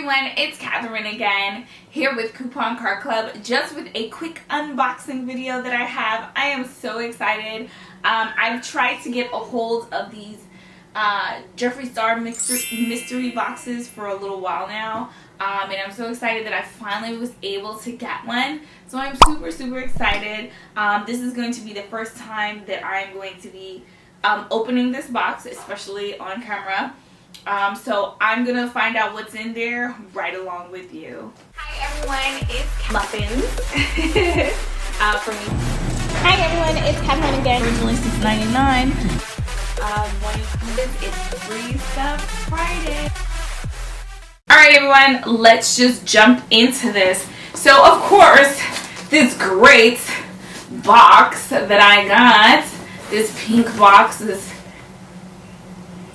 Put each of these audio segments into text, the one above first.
everyone, it's Catherine again, here with Coupon Card Club, just with a quick unboxing video that I have. I am so excited. I've tried to get a hold of these Jeffree Star mystery boxes for a little while now, and I'm so excited that I finally was able to get one. So I'm super excited. This is going to be the first time that I'm going to be opening this box, especially on camera. So I'm gonna find out what's in there right along with you. Hi everyone, it's muffins for me. Hi everyone, it's Catherine again. Originally $6.99. When you come this, it's free stuff Friday. Alright everyone, let's just jump into this. So of course, this great box that I got, this pink box, this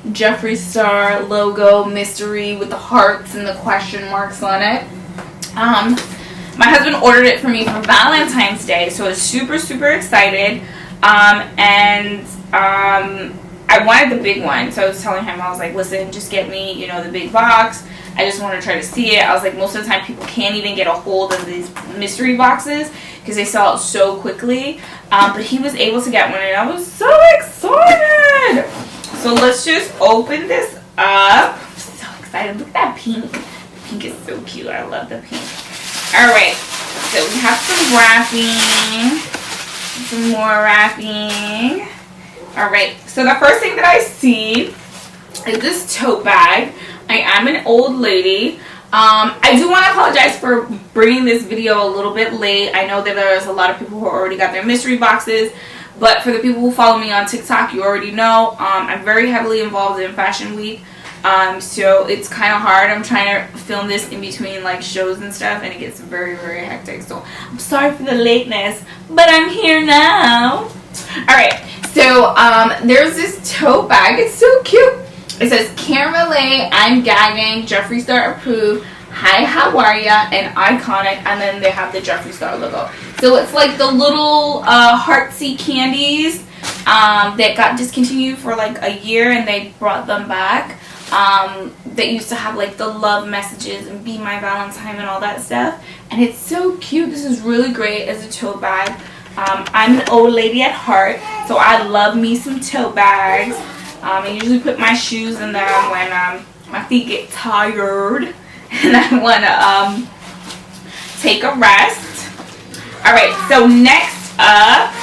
Jeffree Star logo mystery with the hearts and the question marks on it. My husband ordered it for me for Valentine's Day, so I was super excited. I wanted the big one, so I was telling him, I was like, listen, just get me, you know, the big box. I just want to try to see it. I was like, most of the time people can't even get a hold of these mystery boxes because they sell out so quickly. But he was able to get one, and I was so excited. So let's just open this up. I'm so excited. Look at that pink. The pink is so cute. I love the pink. Alright. So we have some wrapping. Some more wrapping. Alright. So the first thing that I see is this tote bag. I am an old lady. I do want to apologize for bringing this video a little bit late. I know that there's a lot of people who already got their mystery boxes. But for the people who follow me on TikTok, you already know I'm very heavily involved in Fashion Week. So it's kind of hard. I'm trying to film this in between like shows and stuff, and it gets very hectic. So I'm sorry for the lateness, but I'm here now. Alright, so there's this tote bag. It's so cute. It says, "Can't relate, I'm gagging, Jeffree Star approved. Hi, how are ya?" and iconic, and then they have the Jeffree Star logo. So it's like the little heartsy candies that got discontinued for like a year, and they brought them back. That used to have like the love messages and "Be My Valentine" and all that stuff. And it's so cute. This is really great as a tote bag. I'm an old lady at heart, so I love me some tote bags. I usually put my shoes in them when my feet get tired and I want to take a rest. Alright, so next up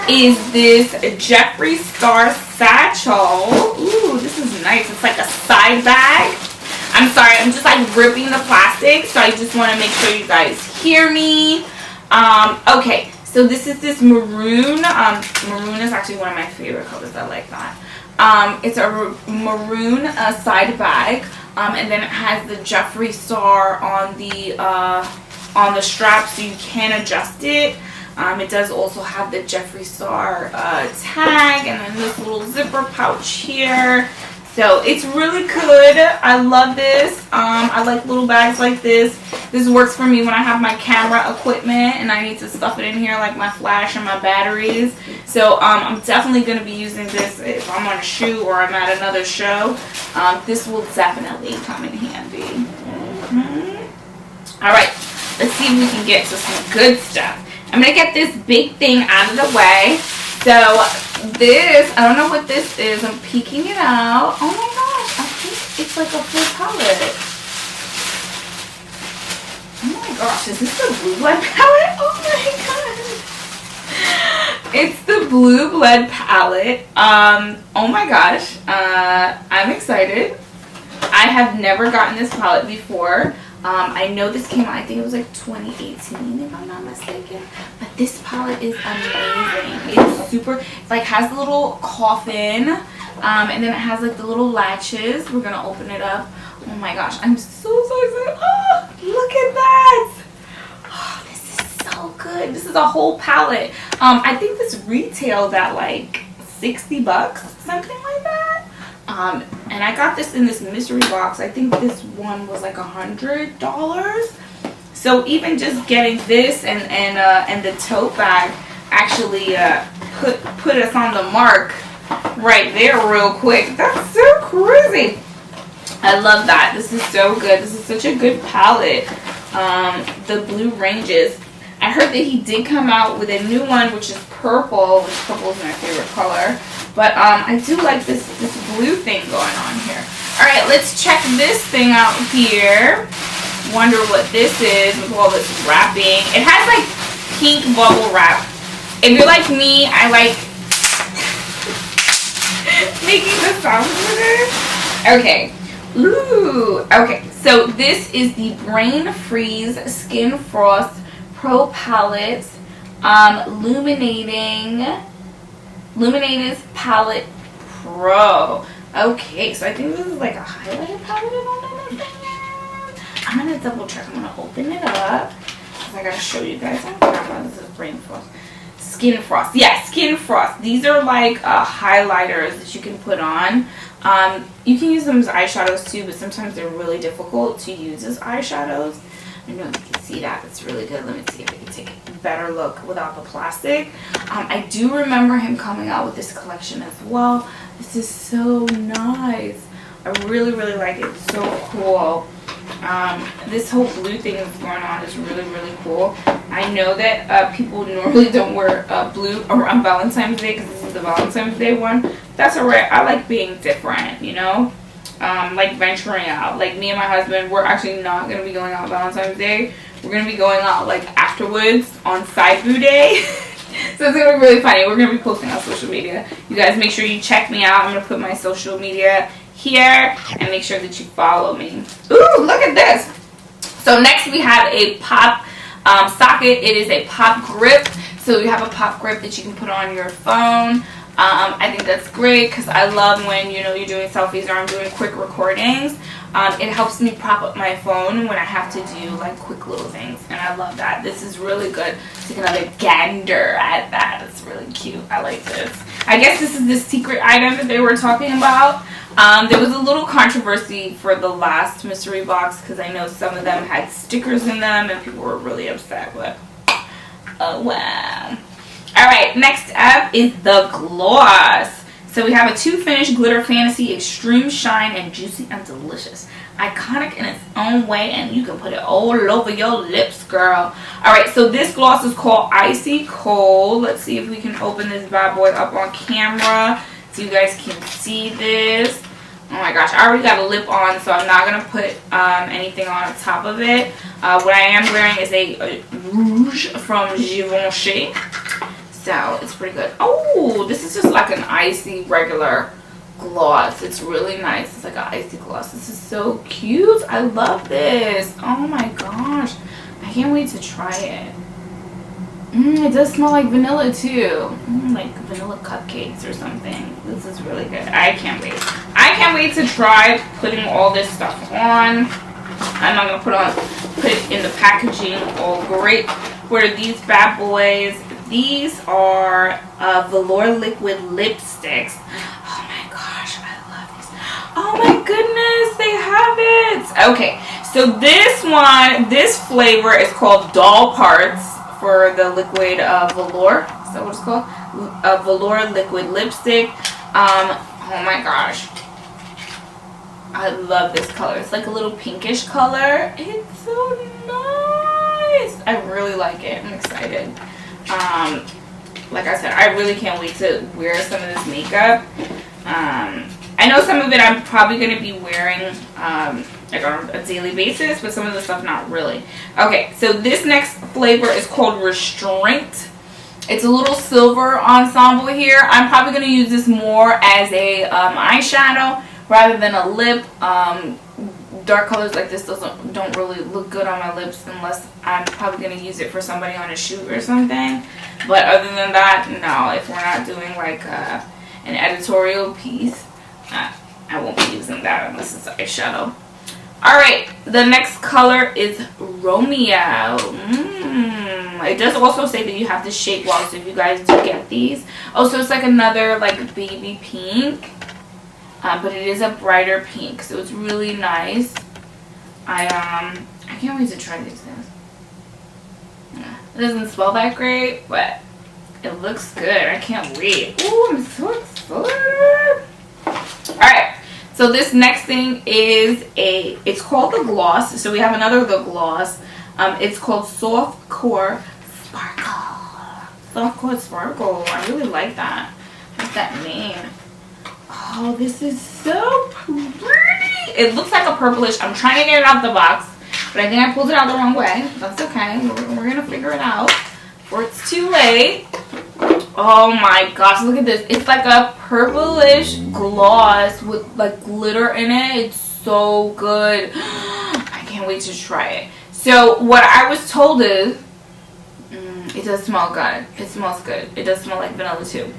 is this Jeffree Star satchel. Ooh, this is nice. It's like a side bag. I'm sorry, I'm just like ripping the plastic, so I just want to make sure you guys hear me. Okay, so this is this maroon. Maroon is actually one of my favorite colors. I like that. It's a maroon side bag. And then it has the Jeffree Star on the strap, so you can adjust it. It does also have the Jeffree Star tag, and then this little zipper pouch here. So it's really good. I love this. I like little bags like this. This works for me when I have my camera equipment and I need to stuff it in here, like my flash and my batteries. So I'm definitely going to be using this if I'm on a shoot or I'm at another show. This will definitely come in handy. Alright, let's see if we can get to some good stuff. I'm going to get this big thing out of the way. So this, I don't know what this is. I'm peeking it out. Oh my gosh, I think it's like a full palette. Oh my gosh, is this the Blue Blood palette? Oh my god. It's the Blue Blood palette. Oh my gosh. I'm excited. I have never gotten this palette before. I know this came out, I think it was like 2018 if I'm not mistaken. But this palette is amazing. It's super, it like has the little coffin, and then it has like the little latches. We're gonna open it up. Oh my gosh, I'm so excited. Oh, look at that. Oh, this is so good. This is a whole palette. I think this retailed at like 60 bucks, something like that. And I got this in this mystery box. I think this one was like $100. So even just getting this and the tote bag actually put us on the mark right there real quick. That's so crazy. I love that. This is so good. This is such a good palette. The blue ranges. I heard that he did come out with a new one, which is purple, which purple is my favorite color. But I do like this blue thing going on here. All right, let's check this thing out here. Wonder what this is with all this wrapping. It has like pink bubble wrap. If you're like me, I like making the sounds with it. Okay. Ooh. Okay. So this is the Brain Freeze Skin Frost Pro Palette Luminatus Palette Pro. Okay, so I think this is like a highlighter palette and all that. I'm gonna double check. I'm gonna open it up because I gotta show you guys on camera. This is Brain Frost. Skin Frost. Yeah, Skin Frost. These are like highlighters that you can put on. You can use them as eyeshadows too, but sometimes they're really difficult to use as eyeshadows. I don't know if you can see that. It's really good. Let me see if I can take a better look without the plastic. I do remember him coming out with this collection as well. This is so nice. I really, really like it. It's so cool. This whole blue thing that's going on is really, really cool. I know that people normally don't wear blue around Valentine's Day because this is the Valentine's Day one. That's alright. I like being different, you know? Like venturing out. Like me and my husband, we're actually not going to be going out Valentine's Day. We're going to be going out like afterwards on Saibu Day. So it's going to be really funny. We're going to be posting on social media. You guys make sure you check me out. I'm going to put my social media here and make sure that you follow me. Ooh, look at this. So next we have a pop socket. It is a pop grip. So you have a pop grip that you can put on your phone. I think that's great because I love when, you know, you're doing selfies or I'm doing quick recordings. It helps me prop up my phone when I have to do like quick little things, and I love that. This is really good. Take another gander at that. It's really cute. I like this. I guess this is the secret item that they were talking about. There was a little controversy for the last mystery box because I know some of them had stickers in them and people were really upset, but oh wow. Alright, next up is the gloss. So we have a 2 Finish Glitter Fantasy Extreme Shine and Juicy and Delicious. Iconic in its own way, and you can put it all over your lips, girl. Alright, so this gloss is called Icy Cold. Let's see if we can open this bad boy up on camera so you guys can see this. Oh my gosh, I already got a lip on, so I'm not going to put anything on top of it. What I am wearing is a rouge from Givenchy. So it's pretty good. Oh, this is just like an icy regular gloss. It's really nice. It's like an icy gloss. This is so cute. I love this. Oh my gosh. I can't wait to try it. It does smell like vanilla too. Like vanilla cupcakes or something. This is really good. I can't wait. I can't wait to try putting all this stuff on. I'm not going to put it in the packaging all great. What are these bad boys? These are velour liquid lipsticks. Oh my gosh, I love these. Oh my goodness, they have it. Okay, so this flavor is called Doll Parts for the liquid velour. Is that what it's called? Velour liquid lipstick. Oh my gosh. I love this color. It's like a little pinkish color. It's so nice. I really like it. I'm excited. Like I said, I really can't wait to wear some of this makeup. I know some of it I'm probably going to be wearing like on a daily basis, but some of the stuff not really. Okay, so this next flavor is called Restraint. It's a little silver ensemble here. I'm probably going to use this more as a eyeshadow rather than a lip. Dark colors like this don't really look good on my lips unless I'm probably going to use it for somebody on a shoot or something. But other than that, no. If we're not doing like an editorial piece, I won't be using that unless it's eyeshadow. Alright, the next color is Romeo. It does also say that you have to shake well, so if you guys do get these. Oh, so it's like another like baby pink. But it is a brighter pink, so it's really nice. I can't wait to try these things. Yeah, it doesn't smell that great, but it looks good. I can't wait. Ooh, I'm so excited. Alright, So this next thing is it's called the gloss. So we have another the gloss. It's called Soft Core Sparkle. Soft Core Sparkle. I really like that. What's that name? Oh, this is so pretty. It looks like a purplish. I'm trying to get it out the box, but I think I pulled it out the wrong way. That's okay. We're going to figure it out before it's too late. Oh my gosh, look at this. It's like a purplish gloss with like glitter in it. It's so good. I can't wait to try it. So what I was told is, it does smell good. It smells good. It does smell like vanilla too.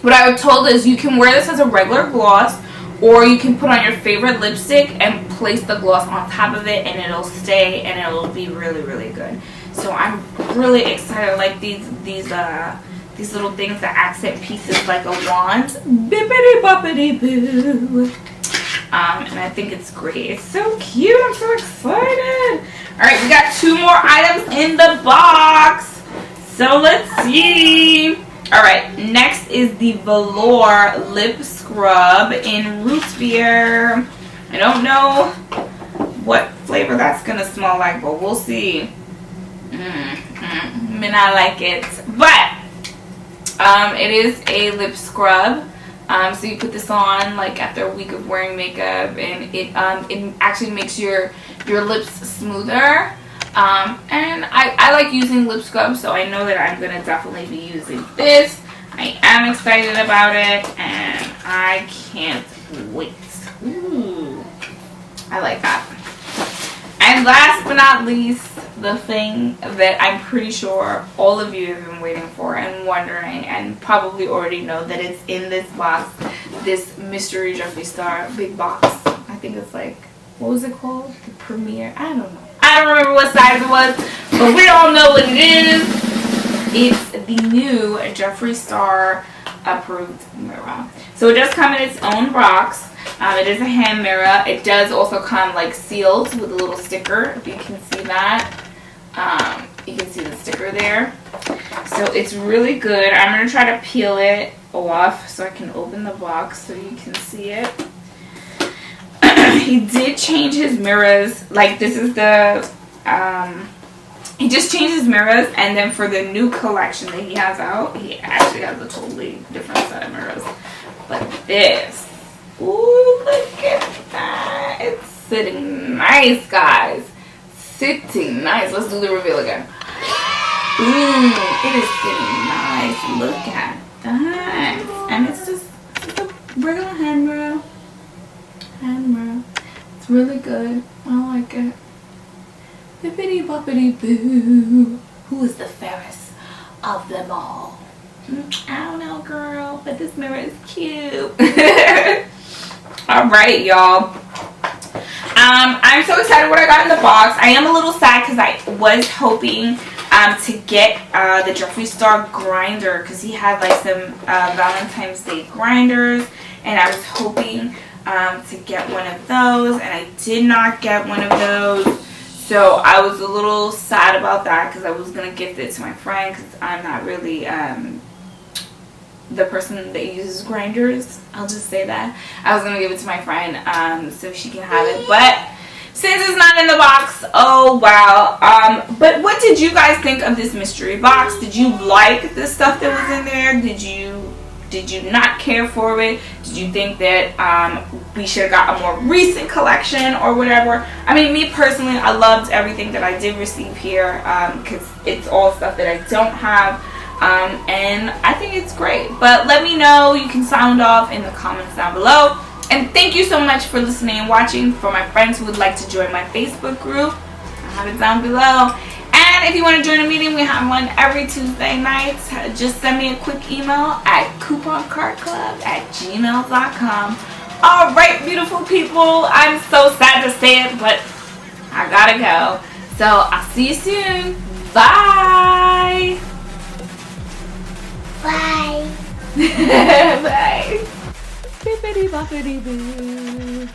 What I was told is you can wear this as a regular gloss, or you can put on your favorite lipstick and place the gloss on top of it, and it'll stay and it'll be really, really good. So I'm really excited. I like these little things that accent pieces like a wand. Bippity boppity boo. And I think it's great. It's so cute. I'm so excited. Alright, we got 2 more items in the box. So let's see. Alright, next is the Velour Lip Scrub in Root Beer. I don't know what flavor that's going to smell like, but we'll see. May not like it. But it is a lip scrub. So you put this on like after a week of wearing makeup, and it actually makes your lips smoother. And I like using lip scrubs, so I know that I'm gonna definitely be using this. I am excited about it, and I can't wait. Ooh, I like that. And last but not least, the thing that I'm pretty sure all of you have been waiting for and wondering, and probably already know that it's in this box, this mystery Jeffree Star big box. I think it's like, what was it called? The Premiere? I don't know. I don't remember what size it was, but we all know what it is. It's the new Jeffree Star approved mirror. So it does come in its own box. It is a hand mirror. It does also come like sealed with a little sticker, if you can see that. You can see the sticker there. So it's really good. I'm going to try to peel it off so I can open the box so you can see it. He did change his mirrors. Like, this is the he just changed his mirrors, and then for the new collection that he has out, he actually has a totally different set of mirrors. But this, ooh, look at that. It's sitting nice, guys. Sitting nice. Let's do the reveal again. Ooh, it is sitting nice. Look at that. And it's just a regular hand mirror. Hand mirror. It's really good. I like it. Bippity boppity boo. Who is the fairest of them all? I don't know, girl, but this mirror is cute. Alright, y'all. I'm so excited what I got in the box. I am a little sad because I was hoping to get the Jeffree Star grinder, because he had like some Valentine's Day grinders, and I was hoping to get one of those, and I did not get one of those. So I was a little sad about that, because I was going to gift it to my friend, because I'm not really the person that uses grinders. I'll just say that. I was going to give it to my friend so she can have it. But since it's not in the box, oh wow. But what did you guys think of this mystery box? Did you like the stuff that was in there? Did you not care for it? Did you think that we should have got a more recent collection or whatever? I mean, me personally, I loved everything that I did receive here, because it's all stuff that I don't have, and I think it's great. But let me know. You can sound off in the comments down below. And thank you so much for listening and watching. For my friends who would like to join my Facebook group, I have it down below. And if you want to join a meeting, we have one every Tuesday nights. Just send me a quick email at couponcartclub@gmail.com. Alright, beautiful people. I'm so sad to say it, but I gotta go. So I'll see you soon. Bye. Bye. Bye. Bippity boppity boo.